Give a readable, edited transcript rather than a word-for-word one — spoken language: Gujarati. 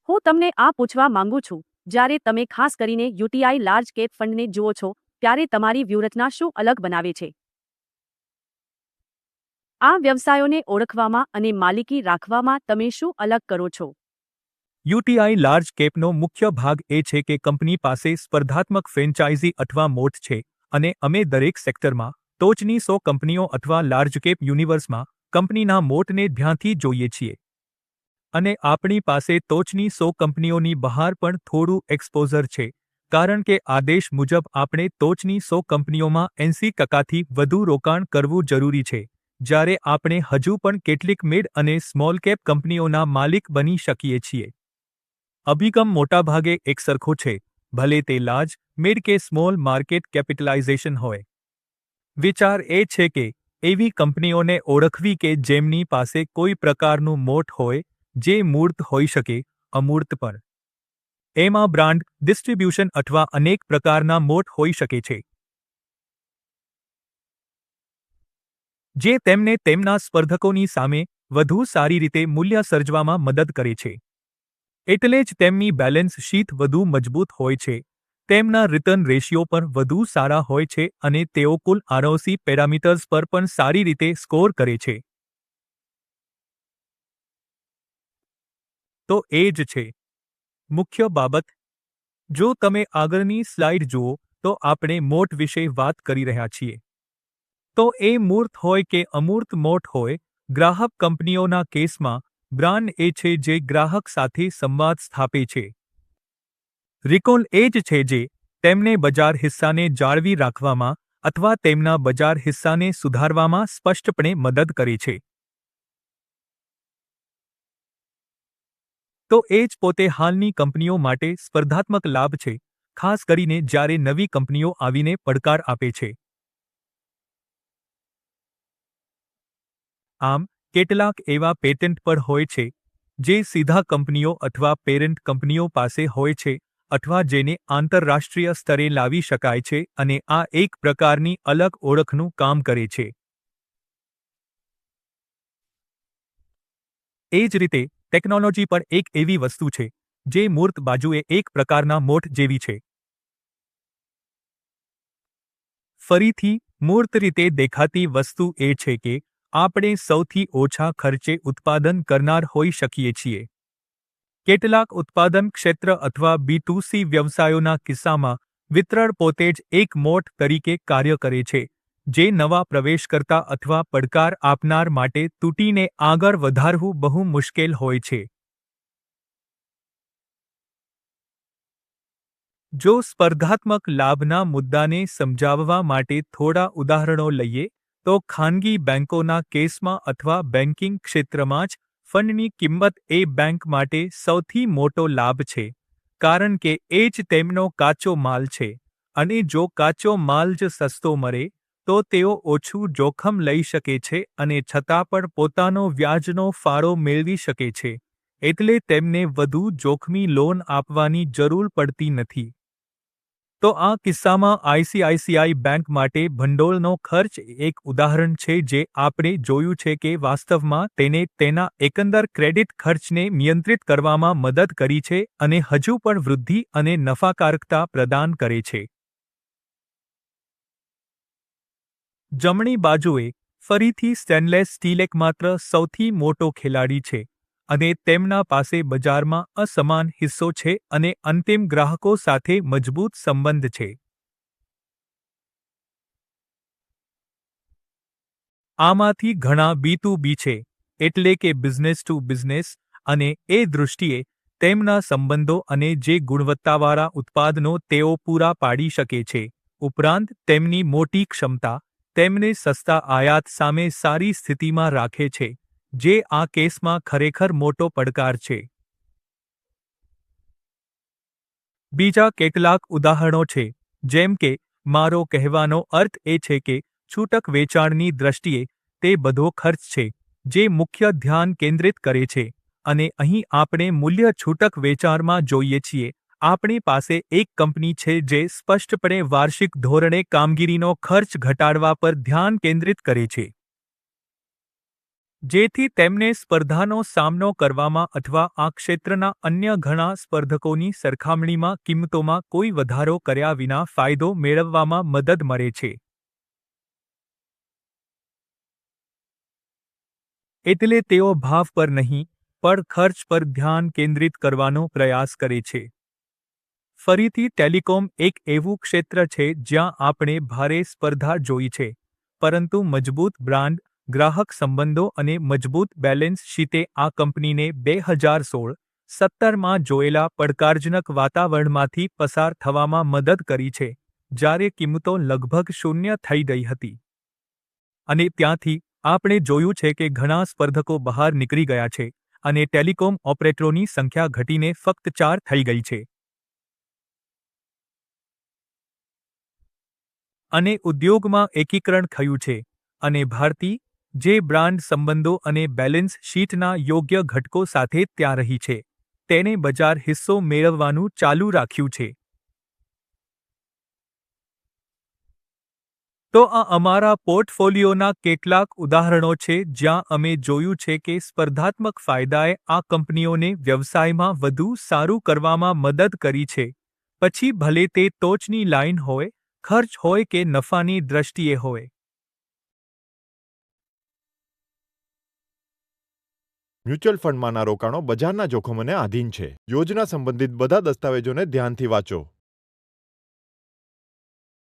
હું તમને આ પૂછવા માંગુ છું, જ્યારે તમે ખાસ કરીને યુટીઆઈ લાર્જ કેપ ફંડને જુઓ છો, ત્યારે તમારી વ્યૂહરચના શું અલગ બનાવે છે? આ વ્યવસાયોને ઓળખવામાં અને માલિકી રાખવામાં તમે શું અલગ કરો છો? યુટીઆઈ લાર્જ કેપનો મુખ્ય ભાગ એ છે કે કંપની પાસે સ્પર્ધાત્મક ફ્રેન્ચાઇઝી અથવા મોટ છે, અને અમે દરેક સેક્ટરમાં ટોચની 100 કંપનીઓ અથવા લાર્જ કેપ યુનિવર્સમાં કંપનીના મોટને ધ્યાનથી જોઈએ છીએ. અને આપણી પાસે ટોચની 100 કંપનીઓની બહાર પણ થોડું એક્સપોઝર છે, કારણ કે આદેશ મુજબ આપણે ટોચની 100 કંપનીઓમાં 80% વધુ રોકાણ કરવું જરૂરી છે, જ્યારે આપણે હજુ પણ કેટલીક મિડ અને સ્મોલ કેપ કંપનીઓના માલિક બની શકીએ છીએ. અભિગમ મોટાભાગે એકસરખો છે, ભલે તે લાર્જ, મિડ કે સ્મોલ માર્કેટ કેપિટલાઇઝેશન હોય. વિચાર એ છે કે એવી કંપનીઓને ઓળખવી કે જેમની પાસે કોઈ પ્રકારનું મોટ હોય, જે મૂર્ત હોઈ શકે, અમૂર્ત પણ. એમાં બ્રાન્ડ, ડિસ્ટ્રીબ્યુશન અથવા અનેક પ્રકારના મોટ હોઈ શકે છે, જે તેમને તેમના સ્પર્ધકોની સામે વધુ સારી રીતે મૂલ્ય સર્જવામાં મદદ કરે છે. એટલે જ તેમની બેલેન્સ શીટ વધુ મજબૂત હોય છે, તેમના રિટર્ન રેશિયો પણ વધુ સારા હોય છે અને તેઓ કુલ આરઓસી પેરામીટર્સ પર પણ સારી રીતે સ્કોર કરે છે. તો એ જ છે મુખ્ય બાબત. જો તમે આગળની સ્લાઇડ જુઓ તો આપણે મોટ વિશે વાત કરી રહ્યા છીએ. તો એ મૂર્ત હોય કે અમૂર્ત મોટ હોય, ગ્રાહક કંપનીઓના કેસમાં, બ્રાન્ડ એ છે જે ગ્રાહક સાથે સંવાદ સ્થાપે છે. રિકોલ એ જ છે જે તેમને બજાર હિસ્સાને જાળવી રાખવામાં અથવા તેમના બજાર હિસ્સાને સુધારવામાં સ્પષ્ટપણે મદદ કરે છે. તો એ જ પોતે હાલની કંપનીઓ માટે સ્પર્ધાત્મક લાભ છે, ખાસ કરીને જ્યારે નવી કંપનીઓ આવીને પડકાર આપે છે. આમ, કેટલાક એવા પેટન્ટ પણ હોય છે, જે સીધા કંપનીઓ અથવા પેરેન્ટ કંપનીઓ પાસે હોય છે, અથવા જેને આંતરરાષ્ટ્રીય સ્તરે લાવી શકાય છે અને આ એક પ્રકારની અલગ ઓળખનું કામ કરે છે. એ જ રીતે, ટેકનોલોજી પણ એક એવી વસ્તુ છે, જે મૂર્ત બાજુએ એક પ્રકારના મોટ જેવી છે. ફરીથી, મૂર્ત રીતે દેખાતી વસ્તુ એ છે કે આપણે સૌથી ઓછા ખર્ચે ઉત્પાદન કરનાર હોઈ શકીએ છીએ. કેટલાક ઉત્પાદન ક્ષેત્ર અથવા B2C વ્યવસાયોના કિસ્સામાં, વિતરણ પોતે જ એક મોટ તરીકે કાર્ય કરે છે, જે નવા પ્રવેશકર્તા અથવા પડકાર આપનાર માટે તૂટીને આગળ વધારવું બહુ મુશ્કેલ હોય છે. જો સ્પર્ધાત્મક લાભના મુદ્દાને સમજાવવા માટે થોડા ઉદાહરણો લઈએ, તો ખાનગી બેંકોના કેસમાં અથવા બેન્કિંગ ક્ષેત્રમાં જ ફંડની કિંમત એ બેંક માટે સૌથી મોટો લાભ છે, કારણ કે એ જ તેમનો કાચો માલ છે, અને જો કાચો માલ જ સસ્તો મળે, તો તેઓ ઓછું જોખમ લઈ શકે છે અને છતાં પણ પોતાનો વ્યાજનો ફાળો મેળવી શકે છે, એટલે તેમને વધુ જોખમી લોન આપવાની જરૂર પડતી નથી. તો આ કિસ્સામાં આઈસીઆઈસીઆઈ બેંક માટે ભંડોળનો ખર્ચ એક ઉદાહરણ છે જે આપણે જોયું છે કે વાસ્તવમાં તેને તેના એકંદર ક્રેડિટ ખર્ચને નિયંત્રિત કરવામાં મદદ કરી છે અને હજુ પણ વૃદ્ધિ અને નફાકારકતા પ્રદાન કરે છે. જમણી બાજુએ, ફરીથી સ્ટેનલેસ સ્ટીલ એકમાત્ર સૌથી મોટો ખેલાડી છે, અને તેમના પાસે બજારમાં અસમાન હિસ્સો છે અને અંતિમ ગ્રાહકો સાથે મજબૂત સંબંધ છે. આમાંથી ઘણા B2B છે, એટલે કે બિઝનેસ ટુ બિઝનેસ, અને એ દૃષ્ટિએ, તેમના સંબંધો અને જે ગુણવત્તાવાળા ઉત્પાદનો તેઓ પૂરા પાડી શકે છે, ઉપરાંત તેમની મોટી ક્ષમતા, તેમને સસ્તા આયાત સામે સારી સ્થિતિમાં રાખે છે, જે આ કેસમાં ખરેખર મોટો પડકાર છે. બીજા કેટલાક ઉદાહરણો છે, જેમ કે, મારો કહેવાનો અર્થ એ છે કે છૂટક વેચાણની દ્રષ્ટિએ, તે બધો ખર્ચ છે, જે મુખ્ય ધ્યાન કેન્દ્રિત કરે છે, અને અહીં આપણે મૂલ્ય છૂટક વેચાણમાં જોઈએ છીએ. આપણી પાસે એક કંપની છે જે સ્પષ્ટપણે વાર્ષિક ધોરણે કામગીરીનો ખર્ચ ઘટાડવા પર ધ્યાન કેન્દ્રિત કરે છે. જેથી તેમને સ્પર્ધાનો સામનો કરવામાં અથવા આ ક્ષેત્રના અન્ય ઘણા સ્પર્ધકોની સરખામણીમાં કિંમતોમાં કોઈ વધારો કર્યા વિના ફાયદો મેળવવામાં મદદ મળે છે. એટલે તેઓ ભાવ પર નહીં, પણ ખર્ચ પર ધ્યાન કેન્દ્રિત કરવાનો પ્રયાસ કરે છે. ફરીથી ટેલિકોમ એક એવું ક્ષેત્ર છે જ્યાં આપણે ભારે સ્પર્ધા જોઈ છે, પરંતુ મજબૂત બ્રાન્ડ, ગ્રાહક સંબંધો અને મજબૂત બેલેન્સ શીટે આ કંપનીને 2016-17માં જોયેલા પડકારજનક વાતાવરણમાંથી પસાર થવામાં મદદ કરી છે, જ્યારે કિંમતો લગભગ શૂન્ય થઈ ગઈ હતી. અને ત્યાંથી, આપણે જોયું છે કે ઘણા સ્પર્ધકો બહાર નીકળી ગયા છે, અને ટેલિકોમ ઓપરેટરોની સંખ્યા ઘટીને ફક્ત 4 થઈ ગઈ છે. અને ઉદ્યોગમાં એકીકરણ થયું છે, અને ભારતી, જે બ્રાન્ડ સંબંધો અને બેલેન્સ શીટના યોગ્ય ઘટકો સાથે ત્યાં રહી છે, તેણે બજાર હિસ્સો મેળવવાનું ચાલુ રાખ્યું છે. તો આ અમારા પોર્ટફોલિયોના કેટલાક ઉદાહરણો છે જ્યાં અમે જોયું છે કે સ્પર્ધાત્મક ફાયદાએ આ કંપનીઓને વ્યવસાયમાં વધુ સારું કરવામાં મદદ કરી છે, પછી ભલે તે ટોચની લાઇન હોય, ખર્ચ હોય કે નફાની દ્રષ્ટિએ હોય. મ્યુચ્યુઅલ ફંડમાંના રોકાણો બજારના જોખમોને આધીન છે. યોજના સંબંધિત બધા દસ્તાવેજોને ધ્યાનથી વાંચો.